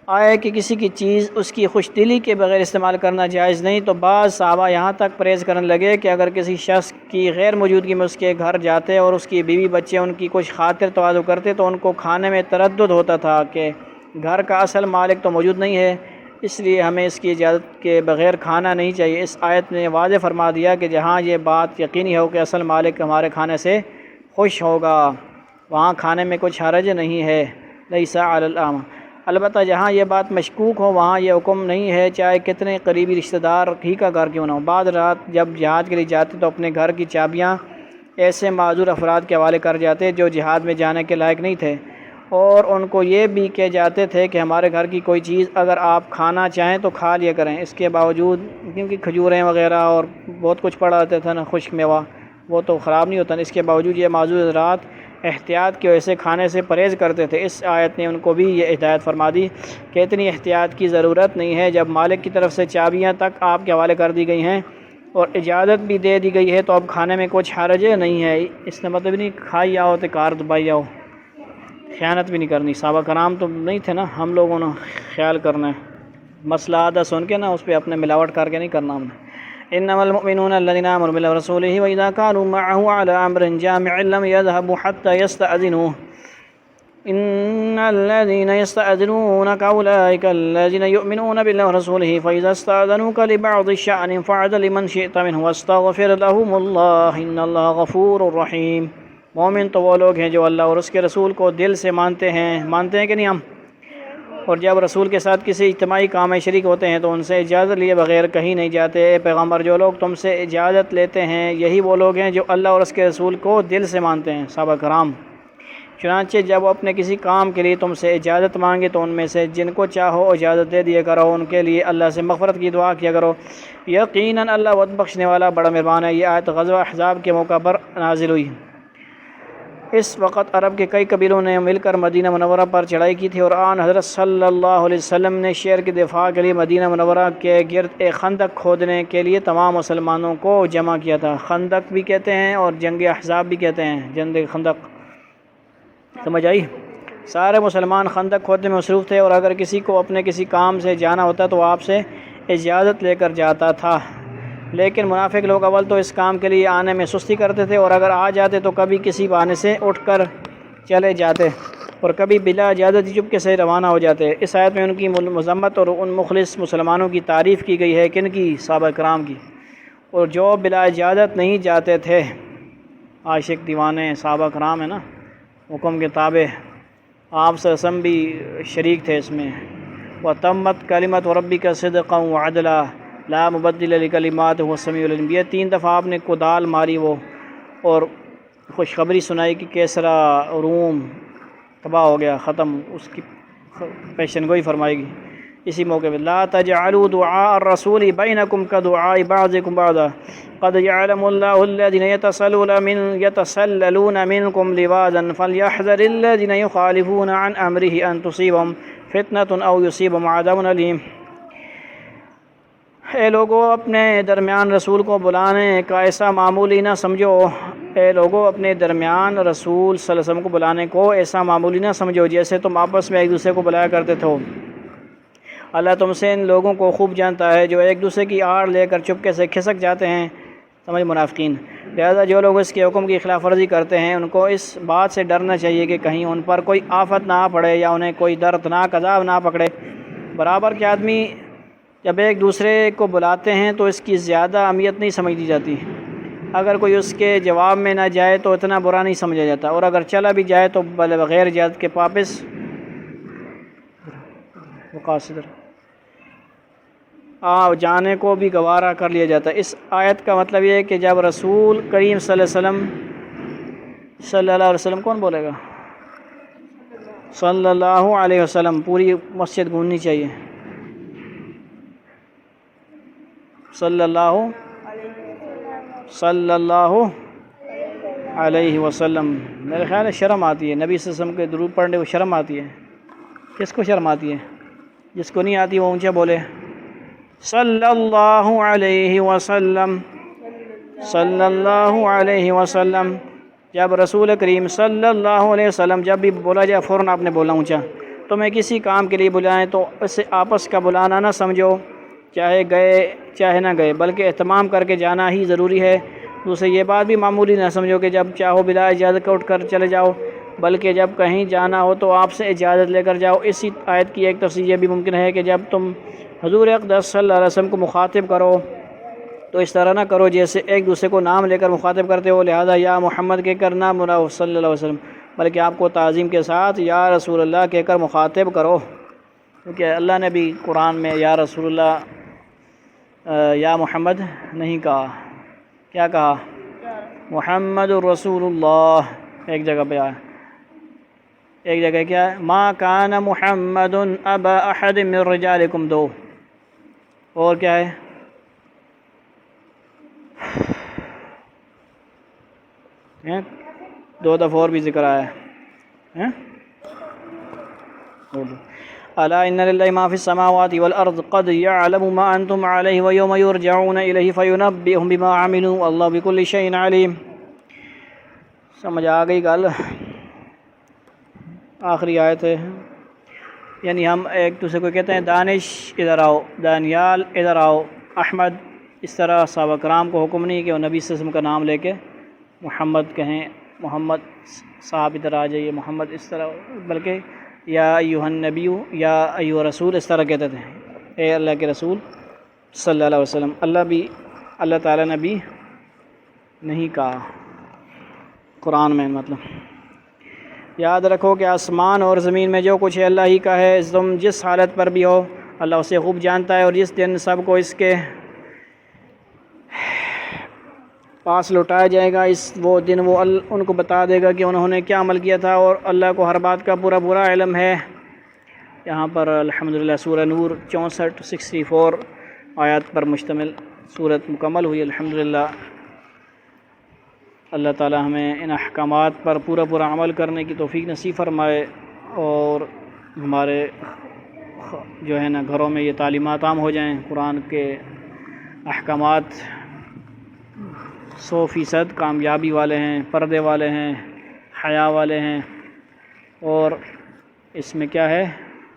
آئے کہ کسی کی چیز اس کی خوش دلی کے بغیر استعمال کرنا جائز نہیں، تو بعض صحابہ یہاں تک پرہیز کرنے لگے کہ اگر کسی شخص کی غیر موجودگی میں اس کے گھر جاتے اور اس کی بیوی بچے ان کی کچھ خاطر تواضع کرتے تو ان کو کھانے میں تردد ہوتا تھا کہ گھر کا اصل مالک تو موجود نہیں ہے، اس لیے ہمیں اس کی اجازت کے بغیر کھانا نہیں چاہیے۔ اس آیت نے واضح فرما دیا کہ جہاں یہ بات یقینی ہو کہ اصل مالک ہمارے کھانے سے خوش ہوگا، وہاں کھانے میں کچھ حرج نہیں ہے، لیس علی الاعمى۔ البتہ جہاں یہ بات مشکوک ہو وہاں یہ حکم نہیں ہے، چاہے کتنے قریبی رشتہ دار ہی کا گھر کیوں نہ ہو۔ بعض رات جب جہاد کے لیے جاتے تو اپنے گھر کی چابیاں ایسے معذور افراد کے حوالے کر جاتے جو جہاد میں جانے کے لائق نہیں تھے، اور ان کو یہ بھی کہے جاتے تھے کہ ہمارے گھر کی کوئی چیز اگر آپ کھانا چاہیں تو کھا لیا کریں، اس کے باوجود کیونکہ کھجوریں وغیرہ اور بہت کچھ پڑا رہتا تھا نا، خشک میوہ وہ تو خراب نہیں ہوتا نا، اس کے باوجود یہ معذور حضرات احتیاط کی وجہ سے کھانے سے پرہیز کرتے تھے۔ اس آیت نے ان کو بھی یہ ہدایت فرما دی کہ اتنی احتیاط کی ضرورت نہیں ہے، جب مالک کی طرف سے چابیاں تک آپ کے حوالے کر دی گئی ہیں اور اجازت بھی دے دی گئی ہے تو اب کھانے میں کچھ حرج نہیں ہے۔ اس نے مطلب نہیں کھائی آؤ تو کار دبائی آؤ، خیانت بھی نہیں کرنی۔ صحابہ کرام تو نہیں تھے نا، ہم لوگوں نے خیال کرنا ہے، مسئلہ آدھا سن کے نا اس پہ اپنے ملاوٹ کر کے نہیں کرنا ہم نے۔ انما المؤمنون الذين آمنوا بالله ورسوله واذا كانوا معه على امر جامع لم يذهبوا حتى يستأذنوه ان الذين يستأذنونك اولئك الذين يؤمنون بالله ورسوله فاذا استأذنوك لبعض الشأن فاعذر لمن شئت منهم واستغفر لهم الله ان الله غفور رحيم۔ مومن تو وہ لوگ ہیں جو اللہ اور اس کے رسول کو دل سے مانتے ہیں کہ نہیں ہم، اور جب رسول کے ساتھ کسی اجتماعی کام میں شریک ہوتے ہیں تو ان سے اجازت لیے بغیر کہیں نہیں جاتے۔ اے پیغمبر، جو لوگ تم سے اجازت لیتے ہیں یہی وہ لوگ ہیں جو اللہ اور اس کے رسول کو دل سے مانتے ہیں۔ صحابہ کرام چنانچہ جب وہ اپنے کسی کام کے لیے تم سے اجازت مانگے تو ان میں سے جن کو چاہو اجازت دے دیا کرو، ان کے لیے اللہ سے مغفرت کی دعا کیا کرو، یقیناً اللہ بہت بخشنے والا بڑا مہربان ہے۔ یہ آیت غزوہ احزاب کے موقع پر نازل ہوئی۔ اس وقت عرب کے کئی قبیلوں نے مل کر مدینہ منورہ پر چڑھائی کی تھی اور آن حضرت صلی اللہ علیہ وسلم نے شہر کی دفاع کے لیے مدینہ منورہ کے گرد ایک خندق کھودنے کے لیے تمام مسلمانوں کو جمع کیا تھا۔ خندق بھی کہتے ہیں اور جنگ احزاب بھی کہتے ہیں، جنگ خندق، سمجھ آئی؟ سارے مسلمان خندق کھودنے میں مصروف تھے اور اگر کسی کو اپنے کسی کام سے جانا ہوتا تو آپ سے اجازت لے کر جاتا تھا، لیکن منافق لوگ اول تو اس کام کے لیے آنے میں سستی کرتے تھے اور اگر آ جاتے تو کبھی کسی بہانے سے اٹھ کر چلے جاتے اور کبھی بلا اجازت ہی چپکے سے روانہ ہو جاتے۔ اس آیت میں ان کی مذمت اور ان مخلص مسلمانوں کی تعریف کی گئی ہے، کن کی؟ صحابہ کرام کی، اور جو بلا اجازت نہیں جاتے تھے، عاشق دیوانے صحابہ کرام ہیں نا، حکم کے تابع، آپ صلی اللہ علیہ وسلم بھی شریک تھے اس میں۔ وَتَمَّتْ كَلِمَةُ رَبِّكَ صِدْقًا وَعَدْلًا لا مبدل لکلمات هو السمیع العلیم۔ یہ 3 دفعہ آپ نے کدال ماری وہ اور خوشخبری سنائی کہ کیسرا روم تباہ ہو گیا، ختم، اس کی پیشن گوئی فرمائے گی اسی موقع پہ۔ لا تجعلوا دعاء الرسول بینکم کدعاء بعضکم بعضا قد یعلم اللہ الذین یتسللون منکم لواذا فلیحذر الذین یخالفون عن امرہ ان تصیبهم فتنة او یصیبهم عذاب علیم۔ اے لوگو، اپنے درمیان رسول کو بلانے کا ایسا معمولی نہ سمجھو، اے لوگو اپنے درمیان رسول صلی اللہ علیہ وسلم کو بلانے کو ایسا معمولی نہ سمجھو جیسے تم آپس میں ایک دوسرے کو بلایا کرتے تھے۔ اللہ تم سے ان لوگوں کو خوب جانتا ہے جو ایک دوسرے کی آڑ لے کر چپکے سے کھسک جاتے ہیں، سمجھ منافقین۔ لہذا جو لوگ اس کے حکم کی خلاف ورزی کرتے ہیں ان کو اس بات سے ڈرنا چاہیے کہ کہیں ان پر کوئی آفت نہ پڑے یا انہیں کوئی دردناک عذاب نہ پکڑے۔ برابر کے آدمی جب ایک دوسرے کو بلاتے ہیں تو اس کی زیادہ اہمیت نہیں سمجھ دی جاتی، اگر کوئی اس کے جواب میں نہ جائے تو اتنا برا نہیں سمجھا جاتا، اور اگر چلا بھی جائے تو بغیر اجازت کے واپس جانے کو بھی گوارا کر لیا جاتا ہے۔ اس آیت کا مطلب یہ ہے کہ جب رسول کریم صلی اللہ علیہ وسلم کون بولے گا؟ صلی اللہ علیہ وسلم، پوری مسجد گونجنی چاہیے، صلی اللہ علیہ وسلم۔ میرے خیال ہے شرم آتی ہے نبی صلی اللہ علیہ وسلم کے درود پڑھنے کو، شرم آتی ہے۔ کس کو شرم آتی ہے؟ جس کو نہیں آتی وہ اونچا بولے، صلی اللہ علیہ وسلم، صلی اللہ علیہ وسلم۔ جب رسول کریم صلی اللہ علیہ وسلم جب بھی بولا جائے فوراً آپ نے بولنا اونچا۔ تمہیں کسی کام کے لیے بلائیں تو اسے آپس کا بلانا نہ سمجھو، چاہے گئے چاہے نہ گئے، بلکہ اہتمام کر کے جانا ہی ضروری ہے۔ دوسرے یہ بات بھی معمولی نہ سمجھو کہ جب چاہو بلا اجازت کا اٹھ کر چلے جاؤ، بلکہ جب کہیں جانا ہو تو آپ سے اجازت لے کر جاؤ۔ اسی آیت کی ایک تفسیر یہ بھی ممکن ہے کہ جب تم حضور اقدس صلی اللہ علیہ وسلم کو مخاطب کرو تو اس طرح نہ کرو جیسے ایک دوسرے کو نام لے کر مخاطب کرتے ہو، لہذا یا محمد کہہ کر نہ بلاؤ صلی اللہ علیہ وسلم، بلکہ آپ کو تعظیم کے ساتھ یا رسول اللہ کہہ کر مخاطب کرو، کیونکہ اللہ نے بھی قرآن میں یا رسول اللہ یا محمد نہیں کہا، کیا کہا؟ محمد الرسول اللہ، ایک جگہ پہ آیا۔ ایک جگہ کیا ہے ما کان محمد ابا احد من رجالکم 2، اور کیا ہے دو دفعہ اور بھی ذکر آیا ہے الا ان للہ ما فی السماوات والارض قد يعلم ما انتم علیہ ویوم یرجعون الیہ فینبئہم بما عملوا واللہ بکل شیء علیم۔ سمجھ آ گئی گل؟ آخری آیت ہے، یعنی ہم ایک دوسرے کو کہتے ہیں دانش ادھر آؤ، دانیال ادھر آؤ، احمد، اس طرح صحابہ کرام کو حکم نہیں کہ وہ نبی صلی اللہ علیہ وسلم کا نام لے کے محمد کہیں، محمد صاحب ادھر آ جائیے، محمد اس طرح، بلکہ یا ایھا النبی یا ایھا رسول اس طرح کہتے تھے، اے اللہ کے رسول صلی اللہ علیہ وسلم۔ اللہ تعالیٰ نے بھی نہیں کہا قرآن میں۔ مطلب یاد رکھو کہ آسمان اور زمین میں جو کچھ ہے اللہ ہی کا ہے، تم جس حالت پر بھی ہو اللہ اسے خوب جانتا ہے، اور جس دن سب کو اس کے پاس لوٹایا جائے گا وہ دن وہ ان کو بتا دے گا کہ انہوں نے کیا عمل کیا تھا، اور اللہ کو ہر بات کا پورا علم ہے۔ یہاں پر الحمدللہ سورہ نور 64 آیات پر مشتمل سورت مکمل ہوئی الحمدللہ۔ اللہ تعالی ہمیں ان احکامات پر پورا عمل کرنے کی توفیق نصیب فرمائے، اور ہمارے جو ہے نا گھروں میں یہ تعلیمات عام ہو جائیں، قرآن کے احکامات 100% کامیابی والے ہیں، پردے والے ہیں، حیا والے ہیں، اور اس میں کیا ہے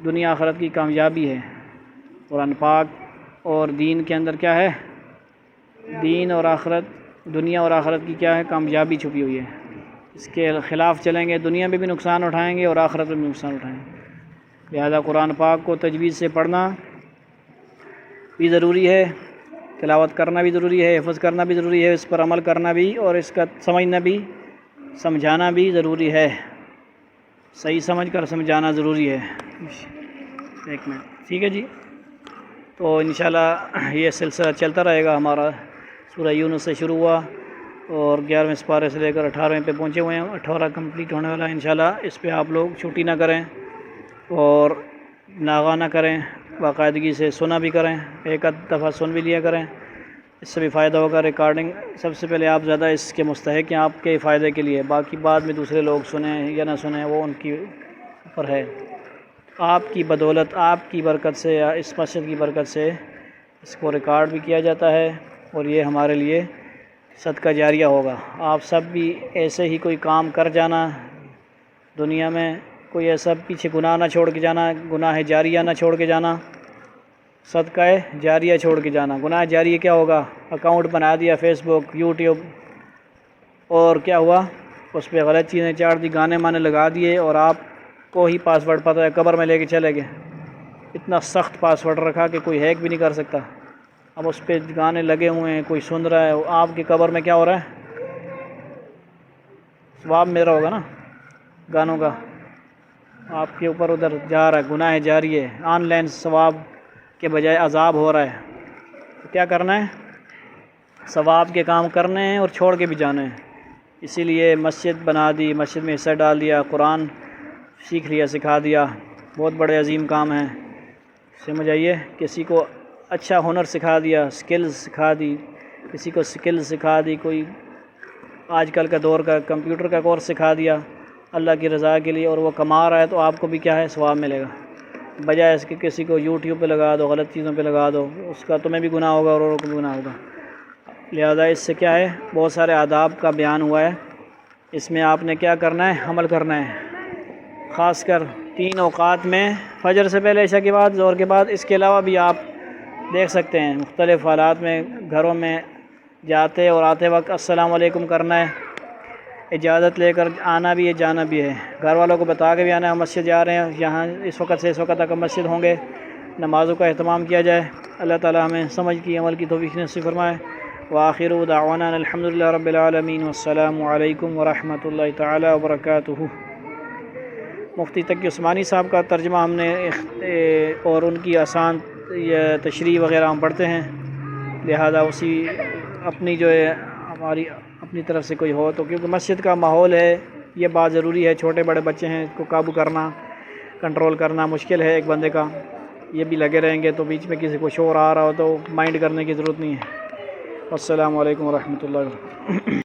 دنیا آخرت کی کامیابی ہے۔ قرآن پاک اور دین کے اندر کیا ہے، دین اور آخرت، دنیا اور آخرت کی کیا ہے کامیابی چھپی ہوئی ہے۔ اس کے خلاف چلیں گے دنیا میں بھی نقصان اٹھائیں گے اور آخرت میں بھی نقصان اٹھائیں گے۔ لہذا قرآن پاک کو تجوید سے پڑھنا بھی ضروری ہے، تلاوت کرنا بھی ضروری ہے، حفظ کرنا بھی ضروری ہے، اس پر عمل کرنا بھی اور اس کا سمجھنا بھی، سمجھانا بھی ضروری ہے، صحیح سمجھ کر سمجھانا ضروری ہے۔ ایک منٹ، ٹھیک ہے جی۔ تو انشاءاللہ یہ سلسلہ چلتا رہے گا ہمارا، سورہ یونس سے شروع ہوا اور 11ویں سپارے سے لے کر 18ویں پہ پہنچے ہوئے ہیں، 18 کمپلیٹ ہونے والا ہے انشاءاللہ۔ اس پہ آپ لوگ چھٹی نہ کریں اور ناغہ نہ کریں، باقاعدگی سے سنا بھی کریں، ایک آدھ دفعہ سن بھی لیا کریں، اس سے بھی فائدہ ہوگا۔ ریکارڈنگ سب سے پہلے آپ زیادہ اس کے مستحق ہیں، آپ کے فائدے کے لیے، باقی بعد میں دوسرے لوگ سنیں یا نہ سنیں وہ ان کی اوپر ہے۔ آپ کی بدولت، آپ کی برکت سے یا اس مسجد کی برکت سے اس کو ریکارڈ بھی کیا جاتا ہے، اور یہ ہمارے لیے صدقہ جاریہ ہوگا۔ آپ سب بھی ایسے ہی کوئی کام کر جانا دنیا میں، کوئی ایسا پیچھے گناہ نہ چھوڑ کے جانا، گناہ جاریہ نہ چھوڑ کے جانا، صدقہ جاریہ چھوڑ کے جانا۔ گناہ جاریہ کیا ہوگا؟ اکاؤنٹ بنا دیا فیس بک، یوٹیوب، اور کیا ہوا اس پہ غلط چیزیں چاڑ دی، گانے مانے لگا دیے، اور آپ کو ہی پاس ورڈ پتہ ہے، قبر میں لے کے چلے گئے۔ اتنا سخت پاس ورڈ رکھا کہ کوئی ہیک بھی نہیں کر سکتا۔ اب اس پہ گانے لگے ہوئے ہیں، کوئی سن رہا ہے، آپ کی قبر میں کیا ہو رہا ہے؟ ثواب میرا ہوگا نا گانوں کا، آپ کے اوپر ادھر جا رہا ہے، گناہ جاری ہے، آن لائن ثواب کے بجائے عذاب ہو رہا ہے۔ تو کیا کرنا ہے؟ ثواب کے کام کرنے ہیں اور چھوڑ کے بھی جانا ہے۔ اسی لیے مسجد بنا دی، مسجد میں حصہ ڈال دیا، قرآن سیکھ لیا، سکھا دیا، بہت بڑے عظیم کام ہیں۔ سمجھ آئیے، کسی کو اچھا ہنر سکھا دیا، سکلز سکھا دی، کسی کو سکلز سکھا دی، کوئی آج کل کا دور کا کمپیوٹر کا کورس سکھا دیا اللہ کی رضا کے لیے، اور وہ کما رہا ہے، تو آپ کو بھی کیا ہے ثواب ملے گا، بجائے اس کے کسی کو یوٹیوب پہ لگا دو، غلط چیزوں پہ لگا دو، اس کا تمہیں بھی گناہ ہوگا اور اوروں کو بھی گناہ ہوگا۔ لہذا اس سے کیا ہے، بہت سارے آداب کا بیان ہوا ہے، اس میں آپ نے کیا کرنا ہے، عمل کرنا ہے، خاص کر 3 اوقات میں، فجر سے پہلے، عشاء کے بعد، ظہر کے بعد۔ اس کے علاوہ بھی آپ دیکھ سکتے ہیں مختلف حالات میں، گھروں میں جاتے اور آتے وقت السلام علیکم کرنا ہے، اجازت لے کر آنا بھی ہے، جانا بھی ہے، گھر والوں کو بتا کے بھی آنا ہے مسجد جا رہے ہیں، یہاں اس وقت سے اس وقت تک مسجد ہوں گے، نمازوں کا اہتمام کیا جائے۔ اللہ تعالی ہمیں سمجھ کی، عمل کی توفیق نصیب فرمائے۔ وآخر دعوانا الحمدللہ رب العالمین، والسلام علیکم ورحمۃ اللہ تعالی وبرکاتہ۔ مفتی تقی عثمانی صاحب کا ترجمہ ہم نے اور ان کی آسان تشریح وغیرہ ہم پڑھتے ہیں، لہذا اسی اپنی جو ہے ہماری اپنی طرف سے کوئی ہو تو، کیونکہ مسجد کا ماحول ہے، یہ بات ضروری ہے، چھوٹے بڑے بچے ہیں، اس کو قابو کرنا، کنٹرول کرنا مشکل ہے ایک بندے کا. یہ بھی لگے رہیں گے تو بیچ میں کسی کو شور آ رہا ہو تو مائنڈ کرنے کی ضرورت نہیں ہے. السلام علیکم ورحمۃ اللہ وبرکاتہ.